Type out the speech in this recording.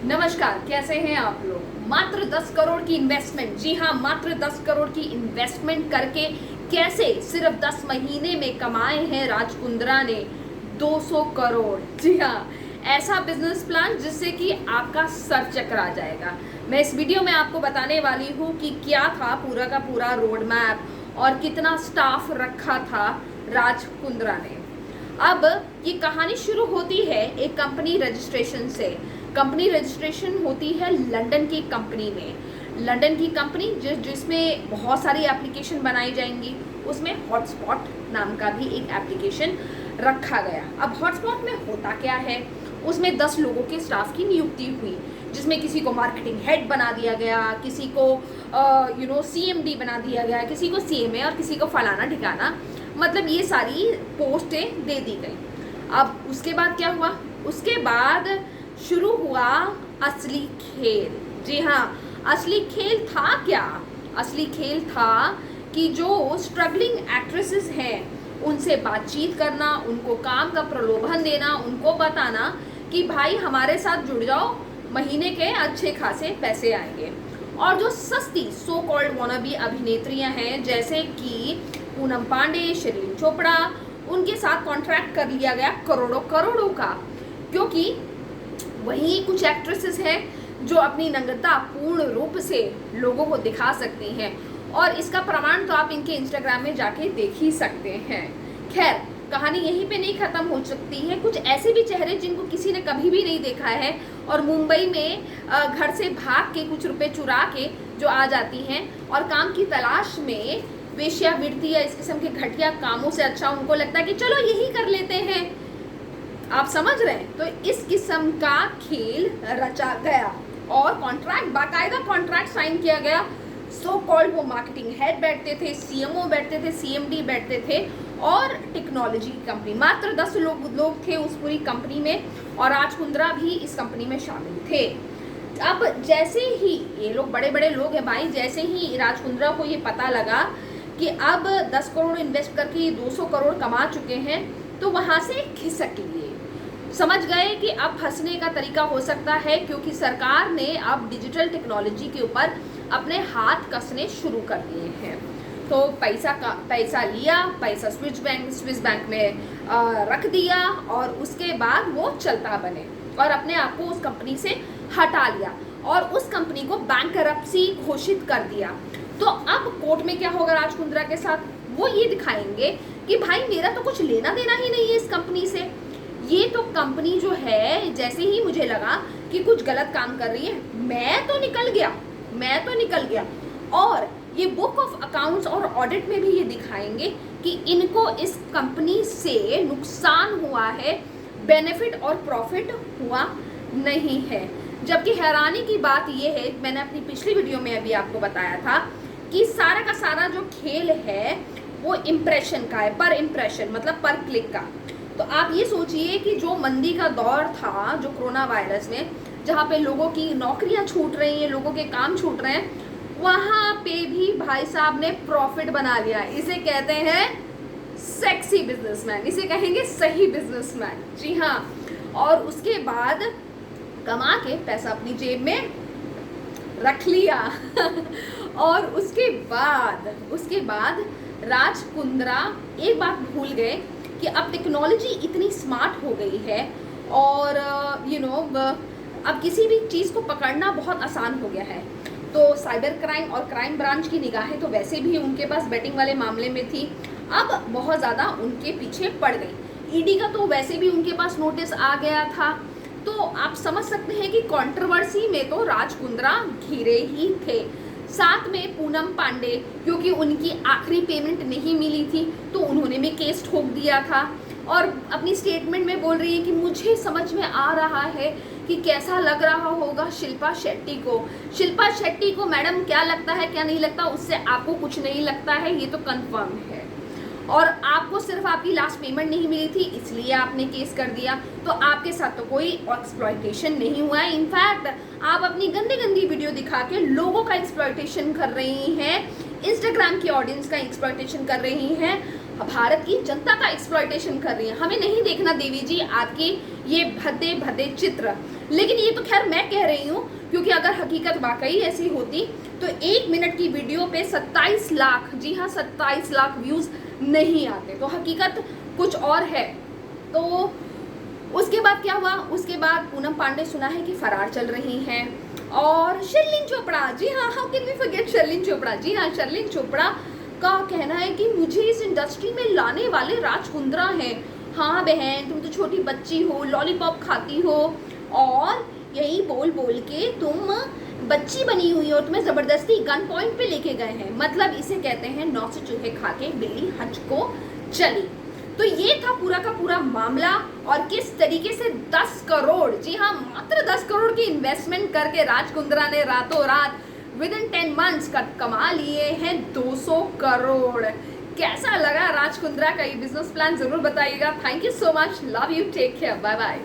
नमस्कार, कैसे हैं आप लोग। मात्र 10 करोड़ की इन्वेस्टमेंट, जी हाँ, मात्र 10 करोड़ की इन्वेस्टमेंट करके कैसे सिर्फ 10 महीने में कमाए हैं राज कुंद्रा ने 200 करोड़। जी हाँ, ऐसा बिजनेस प्लान जिससे कि आपका सर चकरा जाएगा। मैं इस वीडियो में आपको बताने वाली हूँ कि क्या था पूरा का पूरा रोड मैप और कितना स्टाफ रखा था राज कुंद्रा ने। अब ये कहानी शुरू होती है एक कंपनी रजिस्ट्रेशन से। कंपनी रजिस्ट्रेशन होती है लंदन की कंपनी में। लंदन की कंपनी जिसमें बहुत सारी एप्लीकेशन बनाई जाएंगी, उसमें हॉटस्पॉट नाम का भी एक एप्लीकेशन रखा गया। अब हॉटस्पॉट में होता क्या है, उसमें 10 लोगों के स्टाफ की नियुक्ति हुई, जिसमें किसी को मार्केटिंग हेड बना दिया गया, किसी को CMD बना दिया गया, किसी को CMA और किसी को फलाना ठिकाना, मतलब ये सारी पोस्टें दे दी गई। अब उसके बाद क्या हुआ, उसके बाद शुरू हुआ असली खेल। जी हाँ, असली खेल था क्या? असली खेल था कि जो स्ट्रगलिंग एक्ट्रेसेस हैं उनसे बातचीत करना, उनको काम का प्रलोभन देना, उनको बताना कि भाई हमारे साथ जुड़ जाओ, महीने के अच्छे खासे पैसे आएंगे। और जो सस्ती सो कॉल्ड वॉनाबी अभिनेत्रियां हैं जैसे कि पूनम पांडे, शर्लिन चोपड़ा, उनके साथ कॉन्ट्रैक्ट कर लिया गया करोड़ों करोड़ों का, क्योंकि वही कुछ एक्ट्रेसेस हैं जो अपनी नंगता पूर्ण रूप से लोगों को दिखा सकती हैं, और इसका प्रमाण तो आप इनके इंस्टाग्राम में जाके देख ही सकते हैं। खैर, कहानी यहीं पे नहीं खत्म हो सकती है। कुछ ऐसे भी चेहरे जिनको किसी ने कभी भी नहीं देखा है और मुंबई में घर से भाग के कुछ रुपए चुरा के जो आ जाती हैं और काम की तलाश में वेश्यावृत्ति या इस किस्म के घटिया कामों से अच्छा उनको लगता है कि चलो यही कर लेते हैं। आप समझ रहे हैं? तो इस किस्म का खेल रचा गया और कॉन्ट्रैक्ट, बाकायदा कॉन्ट्रैक्ट साइन किया गया। सो कॉल्ड वो मार्केटिंग हेड बैठते थे, CMO बैठते थे, CMD बैठते थे, और टेक्नोलॉजी कंपनी, मात्र 10 लोग थे उस पूरी कंपनी में, और राज कुंद्रा भी इस कंपनी में शामिल थे। अब जैसे ही ये लोग बड़े बड़े लोग हैं भाई, जैसे ही राज कुंद्रा को ये पता लगा कि अब 10 करोड़ इन्वेस्ट करके 200 करोड़ कमा चुके हैं, तो वहाँ से खिसक लिए। समझ गए कि अब फंसने का तरीका हो सकता है, क्योंकि सरकार ने अब डिजिटल टेक्नोलॉजी के ऊपर अपने हाथ कसने शुरू कर दिए हैं। तो पैसा लिया, पैसा स्विस बैंक में रख दिया, और उसके बाद वो चलता बने और अपने आप को उस कंपनी से हटा लिया और उस कंपनी को बैंकरप्सी घोषित कर दिया। तो अब कोर्ट में क्या होगा राज कुंद्रा के साथ, वो ये दिखाएंगे कि भाई मेरा तो कुछ लेना देना ही नहीं है इस कंपनी से। ये तो कंपनी जो है, जैसे ही मुझे लगा कि कुछ गलत काम कर रही है, मैं तो निकल गया। और ये बुक ऑफ अकाउंट्स और ऑडिट में भी ये दिखाएंगे कि इनको इस कंपनी से नुकसान हुआ है, बेनिफिट और प्रॉफिट हुआ नहीं है। जबकि हैरानी की बात ये है, मैंने अपनी पिछली वीडियो में अभी आपको बताया था कि सारा का सारा जो खेल है वो इम्प्रेशन का है, पर इम्प्रेशन मतलब पर क्लिक का। तो आप ये सोचिए कि जो मंदी का दौर था, जो कोरोना वायरस में, जहाँ पे लोगों की नौकरियां छूट रही हैं, लोगों के काम छूट रहे हैं, वहाँ पे भी भाई साहब ने प्रॉफिट बना लिया। इसे कहते हैं सेक्सी बिजनेसमैन, इसे कहेंगे सही बिजनेसमैन। जी हाँ, और उसके बाद कमा के पैसा अपनी जेब में रख लिया और उसके बाद राज कुंद्रा एक बात भूल गए कि अब टेक्नोलॉजी इतनी स्मार्ट हो गई है, और अब किसी भी चीज़ को पकड़ना बहुत आसान हो गया है। तो साइबर क्राइम और क्राइम ब्रांच की निगाहें तो वैसे भी उनके पास बेटिंग वाले मामले में थी, अब बहुत ज़्यादा उनके पीछे पड़ गई। ईडी का तो वैसे भी उनके पास नोटिस आ गया था। तो आप समझ सकते हैं कि कंट्रोवर्सी में तो राज कुंद्रा घिरे ही थे। साथ में पूनम पांडे, क्योंकि उनकी आखिरी पेमेंट नहीं मिली थी तो उन्होंने भी केस ठोक दिया था, और अपनी स्टेटमेंट में बोल रही है कि मुझे समझ में आ रहा है कि कैसा लग रहा होगा शिल्पा शेट्टी को मैडम क्या लगता है क्या नहीं लगता, उससे आपको कुछ नहीं लगता है, ये तो कंफर्म है। और आपको सिर्फ आपकी लास्ट पेमेंट नहीं मिली थी इसलिए आपने केस कर दिया, तो आपके साथ तो कोई एक्सप्लॉयटेशन नहीं हुआ है। इनफैक्ट आप अपनी गंदी गंदी वीडियो दिखा के लोगों का एक्सप्लॉयटेशन कर रही हैं, इंस्टाग्राम की ऑडियंस का एक्सप्लॉयटेशन कर रही हैं, भारत की जनता का एक्सप्लॉयटेशन कर रही हैं। हमें नहीं देखना देवी जी आपकी ये भद्दे भद्दे चित्र। लेकिन ये तो खैर मैं कह रही हूँ, क्योंकि अगर हकीकत वाकई ऐसी होती तो 1 मिनट की वीडियो पे 27 लाख, जी हाँ 27 लाख व्यूज नहीं आते। तो हकीकत कुछ और है। तो उसके बाद क्या हुआ, उसके बाद पूनम पांडे सुना है कि फरार चल रही हैं। और शर्लिन चोपड़ा, जी हाँ, how can we forget Sherlyn Chopra, जी हाँ, शर्लिन चोपड़ा का कहना है कि मुझे इस इंडस्ट्री में लाने वाले राज कुंद्रा हैं। हाँ बहन, तुम तो छोटी बच्ची हो, लॉलीपॉप खाती हो और यही बोल बोल के तुम बच्ची बनी हुई हो, तुम्हें जबरदस्ती गन पॉइंट पे लेके गए हैं। मतलब इसे कहते हैं 9 से चूहे खा के बिल्ली हज को चली। तो ये था पूरा का पूरा मामला, और किस तरीके से 10 करोड़, जी हाँ मात्र 10 करोड़ की इन्वेस्टमेंट करके राज कुंद्रा ने रातों रात विद इन 10 मंथ्स कमा लिए हैं 200 करोड़। कैसा लगा राज कुंद्रा का ये बिजनेस प्लान, जरूर बताइएगा। Thank you so much, love you, take care, bye bye.